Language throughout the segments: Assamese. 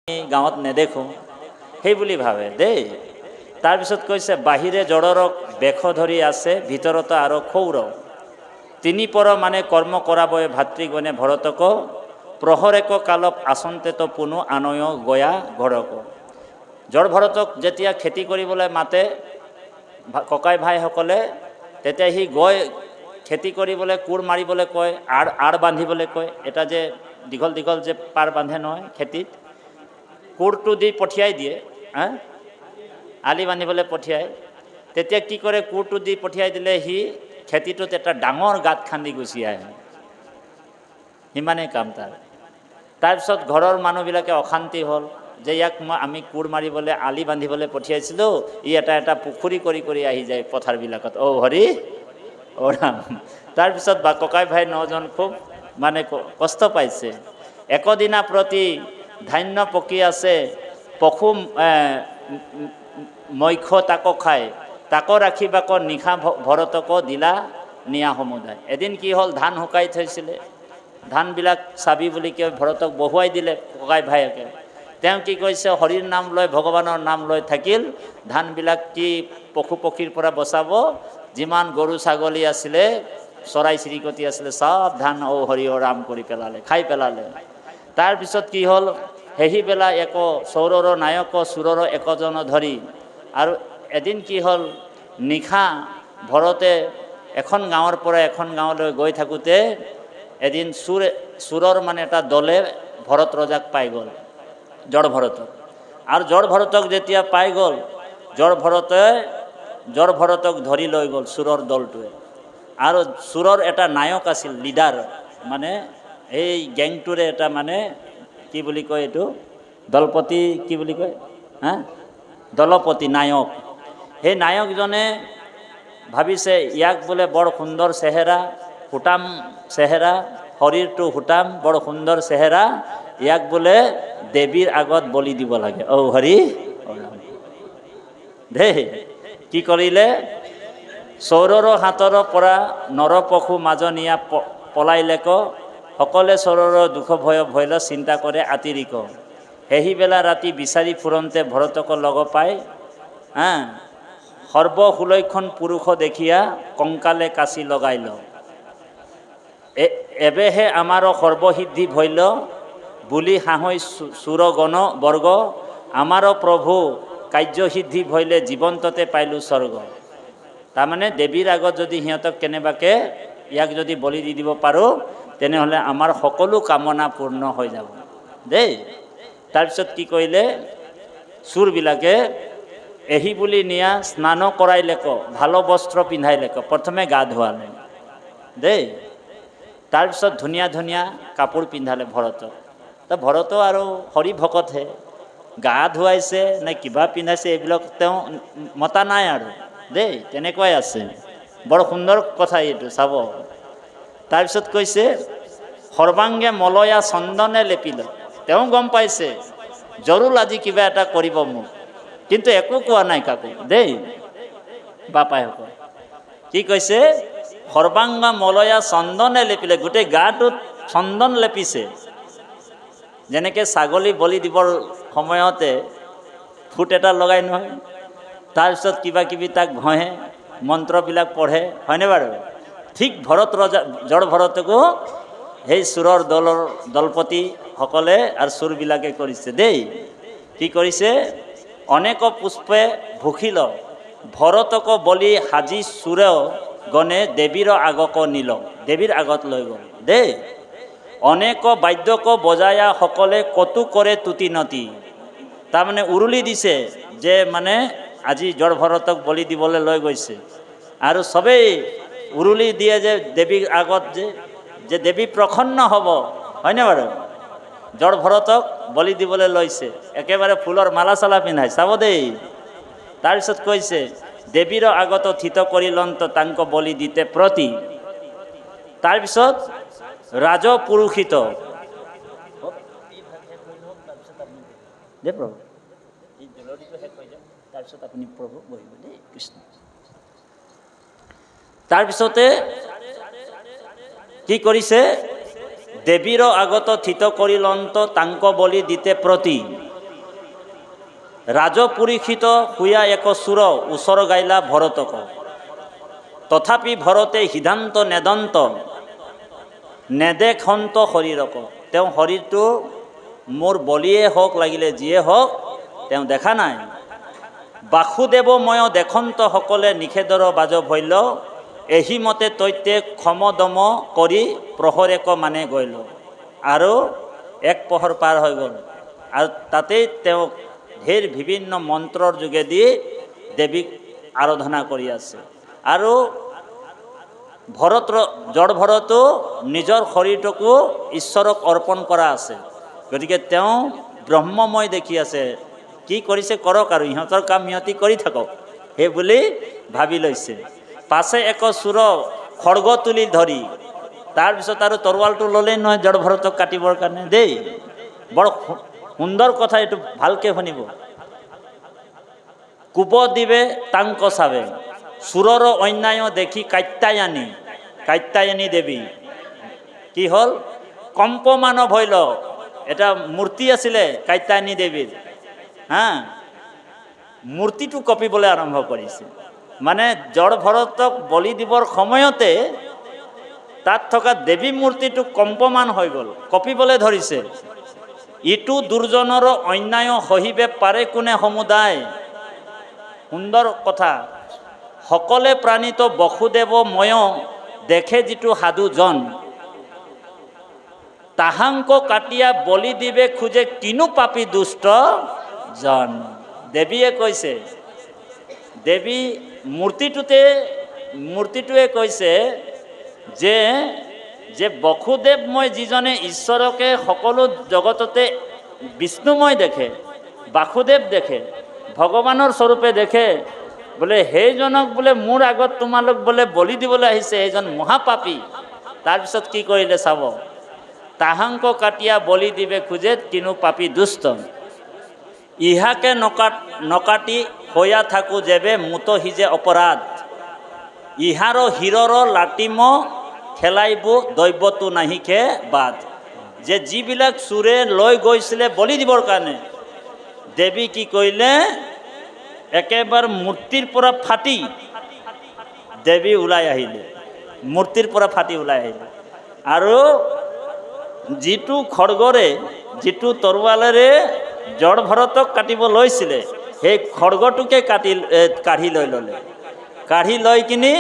গাঁৱত নেদেখোঁ সেইবুলি ভাবে দেই। তাৰপিছত কৈছে বাহিৰে জড়ৰক বেশ ধৰি আছে ভিতৰত আৰু ক্ষৌৰ তিনি পৰ মানে কৰ্ম কৰাবয়ে ভাতৃগণে ভৰতক প্ৰহৰেক কালপ আচন্তেত পুনু আনয় গয়া ঘৰক। জড় ভৰতক যেতিয়া খেতি কৰিবলৈ মাতে ককাই ভাইসকলে, তেতিয়া সি গৈ খেতি কৰিবলৈ কোৰ মাৰিবলৈ কয়, আৰ বান্ধিবলৈ কয়। এটা যে দীঘল দীঘল যে পাৰ বান্ধে নহয় খেতিত, কোৰটো দি পঠিয়াই দিয়ে, আলি বান্ধিবলৈ পঠিয়ায়। তেতিয়া কি কৰে, কোৰটো দি পঠিয়াই দিলে সি খেতিটোত এটা ডাঙৰ গাঁত খান্দি গুচি আহে, সিমানেই কাম তাৰ। তাৰপিছত ঘৰৰ মানুহবিলাকে অশান্তি হ'ল যে ইয়াক আমি কোৰ মাৰিবলৈ আলি বান্ধিবলৈ পঠিয়াইছিলোঁ, ই এটা পুখুৰী কৰি কৰি আহি যায় পথাৰবিলাকত। অ হৰি অ ৰাম। তাৰপিছত বা ককাই ভাই 9জন খুব মানে কষ্ট পাইছে। একদিনা প্ৰতি ধান্য পকি আছে পশু মৈক্ষ তাক খায়, তাক ৰাখিবাক নিশা ভৰতক দিলা নিয়া সমুদায়। এদিন কি হ'ল, ধান শুকাই থৈছিলে, ধানবিলাক চাবি বুলি কৈ ভৰতক বহুৱাই দিলে ককাই ভায়েকে। তেওঁ কি কৈছে, হৰিৰ নাম লৈ ভগৱানৰ নাম লৈ থাকিল, ধানবিলাক কি পশু পক্ষীৰ পৰা বচাব, যিমান গৰু ছাগলী আছিলে চৰাই চিৰিকটি আছিলে চব ধান ঔ হৰি অ ৰাম কৰি পেলালে, খাই পেলালে। তাৰপিছত কি হ'ল, সেইবেলা এক চৌৰৰ নায়ক চুৰৰ একজন ধৰি। আৰু এদিন কি হ'ল, নিশা ভৰতে এখন গাঁৱৰ পৰা এখন গাঁৱলৈ গৈ থাকোঁতে এদিন চুৰৰ মানে এটা দলে ভৰত ৰজাক পাই গ'ল, জড় ভৰতক। আৰু জড় ভৰতক যেতিয়া পাই গ'ল, জড় ভৰতক ধৰি লৈ গ'ল চুৰৰ দলটোৱে। আৰু চুৰৰ এটা নায়ক আছিল, লিডাৰ, মানে এই গেংটোৰে এটা মানে কি বুলি কয় এইটো, দলপতি কি বুলি কয়, দলপতি নায়ক। সেই নায়কজনে ভাবিছে ইয়াক বোলে বৰ সুন্দৰ চেহেৰা, সুটাম চেহেৰা, শৰীৰটো সুটাম, বৰ সুন্দৰ চেহেৰা, ইয়াক বোলে দেৱীৰ আগত বলি দিব লাগে। অ হৰি দেই। কি কৰিলে, চৌৰৰ হাতৰ পৰা নৰ পশু মাজ নিয়া পলাইলেক, সকলে চৌৰৰ দুখ ভয় ভয়ল চিন্তা কৰে আতিৰিক। সেইবেলা ৰাতি বিচাৰি ফুৰন্তে ভৰতক লগ পাই, সৰ্বসুলক্ষণ পুৰুষ দেখিয়া কংকালে কাচি লগাইল। এবেহে আমাৰ সৰ্বসিদ্ধি ভৈল বুলি হাঁহৈ চুৰগণ বৰ্গ, আমাৰ প্ৰভু কাৰ্যসিদ্ধি ভৈলে জীৱন্ততে পাইলোঁ স্বৰ্গ। তাৰমানে দেৱীৰ আগত যদি সিহঁতক কেনেবাকে ইয়াক যদি বলি দি দিব পাৰোঁ, তেনেহ'লে আমাৰ সকলো কামনা পূৰ্ণ হৈ যাব দেই। তাৰপিছত কি কৰিলে, চুৰবিলাকে এহি বুলি নিয়া স্নান কৰাইলেক, ভাল বস্ত্ৰ পিন্ধাইলেক। প্ৰথমে গা ধোৱালে দেই, তাৰপিছত ধুনীয়া ধুনীয়া কাপোৰ পিন্ধালে ভৰতক। তো ভৰত আৰু হৰি ভকতহে, গা ধুৱাইছে নে কিবা পিন্ধাইছে এইবিলাক তেওঁ মতা নাই আৰু দেই, তেনেকুৱাই আছে। বৰ সুন্দৰ কথা এইটো চাব। তাৰপিছত কৈছে সৰ্বাংগে মলয়া চন্দনে লেপিল। তেওঁ গম পাইছে জৰুৰ আজি কিবা এটা কৰিব মোক, কিন্তু একো কোৱা নাই কাকো দেই। বাপাইসকল কি কৈছে, সৰ্বাংগ মলয়া চন্দনে লেপিলে, গোটেই গাটোত চন্দন লেপিছে। যেনেকৈ ছাগলী বলি দিবৰ সময়তে ফুট এটা লগাই নহয়, তাৰপিছত কিবা কিবি তাক ঘঁহে, মন্ত্ৰবিলাক পঢ়ে, হয়নে বাৰু? ঠিক ভৰত ৰজা জড় ভৰতকো সেই চুৰৰ দলপতিসকলে আৰু চুৰবিলাকে কৰিছে দেই। কি কৰিছে, অনেক পুষ্পে ভূষিল ভৰতক বলি সাজি চুৰেও গণে দেৱীৰ আগক নিল, দেৱীৰ আগত লৈ গ'ল দেই। অনেক বাদ্যক বজায়া সকলে কতু কৰে তুতি নতি। তাৰমানে উৰুলি দিছে যে মানে আজি জড় ভৰতক বলি দিবলৈ লৈ গৈছে, আৰু চবেই উৰুলি দিয়ে যে দেৱীৰ আগত যে দেৱী প্ৰসন্ন হ'ব, হয়নে বাৰু? জড় ভৰতক বলি দিবলৈ লৈছে, একেবাৰে ফুলৰ মালা চালা পিন্ধাই, চাব দেই। তাৰপিছত কৈছে দেৱীৰ আগত থিত কৰিলন্ত তাংক বলি দিতে প্ৰতি। তাৰপিছত ৰাজপুৰুষিত দেই প্ৰভু, এই জলদিটো শেষ হৈ যায়, তাৰপিছত আপুনি প্ৰভু বহিব দেই, কৃষ্ণ। তাৰপিছতে কি কৰিছে, দেৱীৰ আগত থিত কৰিলন্ত তাংক বলি দিতে প্ৰতি। ৰাজপুৰীক্ষিত হুয়া এক সুৰ উসৰ গাইলা ভৰতক, তথাপি ভৰতে সিদ্ধান্ত নেদন্ত নেদেখন্ত শৰীৰক। তেওঁ শৰীৰটো মোৰ বলিয়ে হওক লাগিলে যিয়ে হওক তেওঁ দেখা নাই। বাসুদেৱময় দেখন্ত সকলে নিষেধৰ বাজ ভৈল, এহি মতে তৈতে ক্ষমদম কৰি প্ৰহৰেক মানে গৈল। আৰু এক পহৰ পাৰ হৈ গ'ল আৰু তাতেই তেওঁ ঢেৰ বিভিন্ন মন্ত্ৰৰ যোগেদি দেৱীক আৰাধনা কৰি আছে। আৰু জড় ভৰতো নিজৰ শৰীৰটোকো ঈশ্বৰক অৰ্পণ কৰা আছে। গতিকে তেওঁ ব্ৰহ্মময় দেখি আছে, কি কৰিছে কৰক আৰু ইহঁতৰ কাম ইহঁতি কৰি থাকক সেই বুলি ভাবি লৈছে। পাছে এক চোৰ খড়গ তুলি ধৰি, তাৰপিছত আৰু তৰোৱালটো ল'লেই নহয় জড় ভৰতক কাটিবৰ কাৰণে দেই। বৰ সুন্দৰ কথা, এইটো ভালকৈ শুনিব। কুব দিবে তাংক চাবে, চোৰৰ অন্যায় দেখি কাত্যায়নী দেৱী কি হ'ল, কম্পমান ভৈল। এটা মূৰ্তি আছিলে কাত্যায়নী দেৱীৰ, মূৰ্তিটো কঁপিবলৈ আৰম্ভ কৰিছে। মানে জড় ভৰতক বলি দিবৰ সময়তে তাত থকা দেৱী মূৰ্তিটো কম্পমান হৈ গ'ল, কঁপিবলৈ ধৰিছে। ইটো দুৰ্জনৰ অন্যায় সহিবে পাৰে কোনে সমুদায়। সুন্দৰ কথা। সকলে প্ৰাণিত বসুদেৱময় দেখে যিটো সাধুজন, তাহাংক কাটিয়া বলি দিবে খোজে কিনো পাপী দুষ্ট জন। দেৱীয়ে কৈছে, দেৱী মূৰ্তিটোৱে কৈছে যে বসুদেৱময় যিজনে ঈশ্বৰকে সকলো জগততে বিষ্ণুময় দেখে, বাসুদেৱ দেখে, ভগৱানৰ স্বৰূপে দেখে, বোলে সেইজনক বোলে মোৰ আগত তোমালোক বোলে বলি দিবলৈ আহিছে, সেইজন মহাপাপী। তাৰপিছত কি কৰিলে চাব, তাহাংক কাটিয়া বলি দিবে খোজে কিনো পাপী দুষ্ট, ইহাকে নকাটি হইয়া থাকো যেবে মুত সিজে অপৰাধ, ইহাৰ হীৰৰ লাটিম খেলাইব দৈৱতো নাহিকে বাদ। যে যিবিলাক চোৰে লৈ গৈছিলে বলি দিবৰ কাৰণে, দেৱী কি কৰিলে, একেবাৰে মূৰ্তিৰ পৰা ফাটি দেৱী ওলাই আহিলে, মূৰ্তিৰ পৰা ফাটি ওলাই আহিলে। আৰু যিটো খড়গৰে, যিটো তৰোৱালেৰে জড় ভৰতক কাটিব লৈছিলে, সেই খড়গটোকে কাঢ়ি লৈ ল'লে। কাঢ়ি লৈ কিনি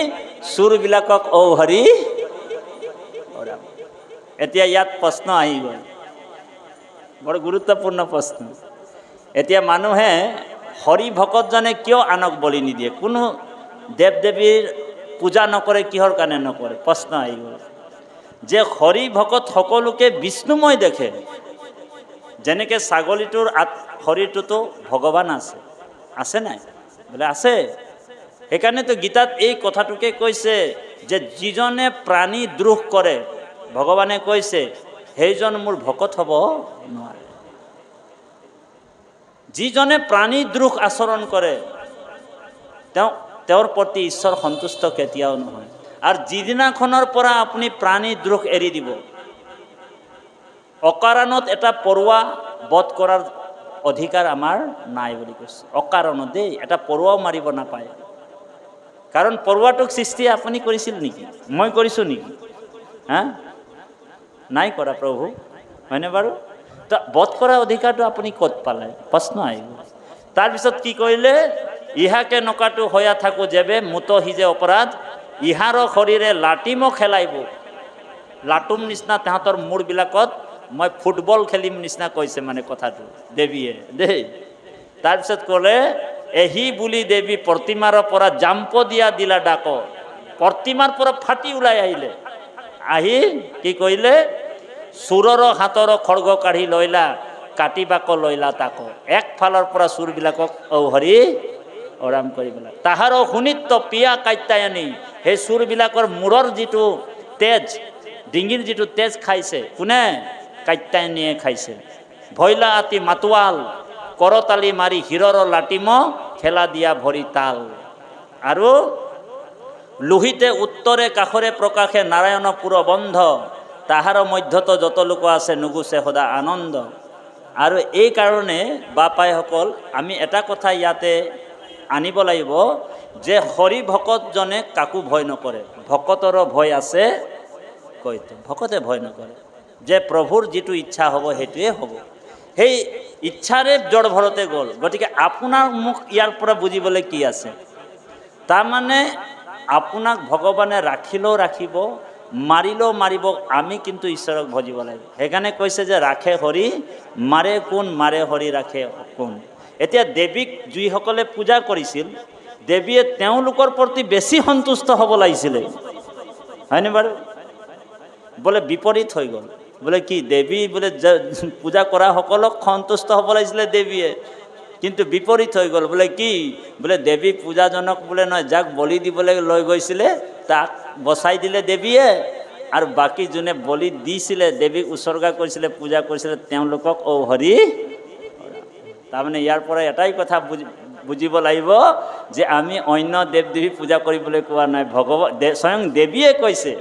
চোৰবিলাকক হৰি। এতিয়া ইয়াত প্ৰশ্ন আহি গ'ল, বৰ গুৰুত্বপূৰ্ণ প্ৰশ্ন। এতিয়া মানুহে হৰি ভকতজনে কিয় আনক বলি নিদিয়ে, কোনো দেৱ দেৱীৰ পূজা নকৰে, কিহৰ কাৰণে নকৰে? প্ৰশ্ন আহি গ'ল যে হৰি ভকত সকলোকে বিষ্ণুময় দেখে। যেনেকৈ ছাগলীটোৰ শৰীৰটোতো ভগৱান আছে নাই? বোলে আছে। সেইকাৰণেতো গীতাত এই কথাটোকে কৈছে যে যিজনে প্ৰাণী দ্ৰোহ কৰে, ভগৱানে কৈছে সেইজন মোৰ ভকত হ'ব নোৱাৰে। যিজনে প্ৰাণী দ্ৰোহ আচৰণ কৰে তেওঁৰ প্ৰতি ঈশ্বৰ সন্তুষ্ট কেতিয়াও নহয়। আৰু যিদিনাখনৰ পৰা আপুনি প্ৰাণী দ্ৰোহ এৰি দিব, অকাৰণত এটা পৰুৱা বধ কৰাৰ অধিকাৰ আমাৰ নাই বুলি কৈছে। অকাৰণত দেই, এটা পৰুৱাও মাৰিব নাপায়। কাৰণ পৰুৱাটোক সৃষ্টি আপুনি কৰিছিল নেকি? মই কৰিছোঁ নেকি? নাই কৰা প্ৰভু, হয়নে বাৰু? তো বধ কৰা অধিকাৰটো আপুনি ক'ত পালে? প্ৰশ্ন আহিব। তাৰপিছত কি কৰিলে, ইহাকে নকাটো হয়া থাকো যেবে মুত সিজে অপৰাধ, ইহাৰ শৰীৰে লাটিম খেলাইব। লাটুম নিচিনা তাহাঁতৰ মূৰবিলাকত মই ফুটবল খেলিম নিচিনা কৈছে মানে কথাটো দেৱীয়ে দেই। তাৰপিছত ক'লে, এহি বুলি দেৱী প্ৰতিমাৰ পৰা জাম্প দিলা ডাক, প্ৰতিমাৰ পৰা ফাটি ওলাই আহিলে। আহি কি কৰিলে, চোৰৰ হাতৰ খড়গ কাঢ়ি লৈলা, কাটিবাক লৈলা তাক। একফালৰ পৰা চোৰবিলাকক হৰি অৰাম কৰি পেলাই। তাহাৰ শুনিত্ব পিয়া কাত্যায়নী, সেই চোৰবিলাকৰ মূৰৰ যিটো তেজ, ডিঙিৰ যিটো তেজ খাইছে কোনে? কাত্যায়নীয়ে খাইছে। ভৈলা আতি মাতোৱাল, কৰতালি মাৰি হীৰৰ লাটিম খেলা দিয়া ভৰি তাল। আৰু লোহিতে উত্তৰে কাষৰে প্ৰকাশে নাৰায়ণপুৰ বন্ধ, তাহাৰ মধ্যত যত লোক আছে নুগুছে সদা আনন্দ। আৰু এই কাৰণে বাপাইসকল আমি এটা কথা ইয়াতে আনিব লাগিব যে হৰি ভকতজনে কাকো ভয় নকৰে, ভকতৰো ভয় আছে কৈতো, ভকতে ভয় নকৰে যে প্ৰভুৰ যিটো ইচ্ছা হ'ব সেইটোৱে হ'ব। সেই ইচ্ছাৰে জড় ভৰতে গ'ল। গতিকে আপোনাৰ মোক ইয়াৰ পৰা বুজিবলৈ কি আছে? তাৰমানে আপোনাক ভগৱানে ৰাখিলেও ৰাখিব, মাৰিলেও মাৰিব, আমি কিন্তু ঈশ্বৰক ভজিব লাগিব। সেইকাৰণে কৈছে যে ৰাখে হৰি মাৰে কোন, মাৰে হৰি ৰাখে কোন। এতিয়া দেৱীক যিসকলে পূজা কৰিছিল, দেৱীয়ে তেওঁলোকৰ প্ৰতি বেছি সন্তুষ্ট হ'ব লাগিছিলে, হয়নে বাৰু? বোলে বিপৰীত হৈ গ'ল। বোলে কি দেৱী বোলে পূজা কৰা সকলক সন্তুষ্ট হ'ব লাগিছিলে দেৱীয়ে, কিন্তু বিপৰীত হৈ গ'ল। বোলে কি বোলে দেৱী পূজাজনক বোলে নহয়, যাক বলি দিবলৈ লৈ গৈছিলে তাক বচাই দিলে দেৱীয়ে, আৰু বাকী যোনে বলি দিছিলে, দেৱীক উচৰ্গা কৰিছিলে, পূজা কৰিছিলে, তেওঁলোকক ঔ হৰি। তাৰমানে ইয়াৰ পৰা এটাই কথা বুজিব লাগিব যে আমি অন্য দেৱ দেৱী পূজা কৰিবলৈ কোৱা নাই, স্বয়ং দেৱীয়ে কৈছে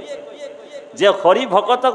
যে হৰি ভকতক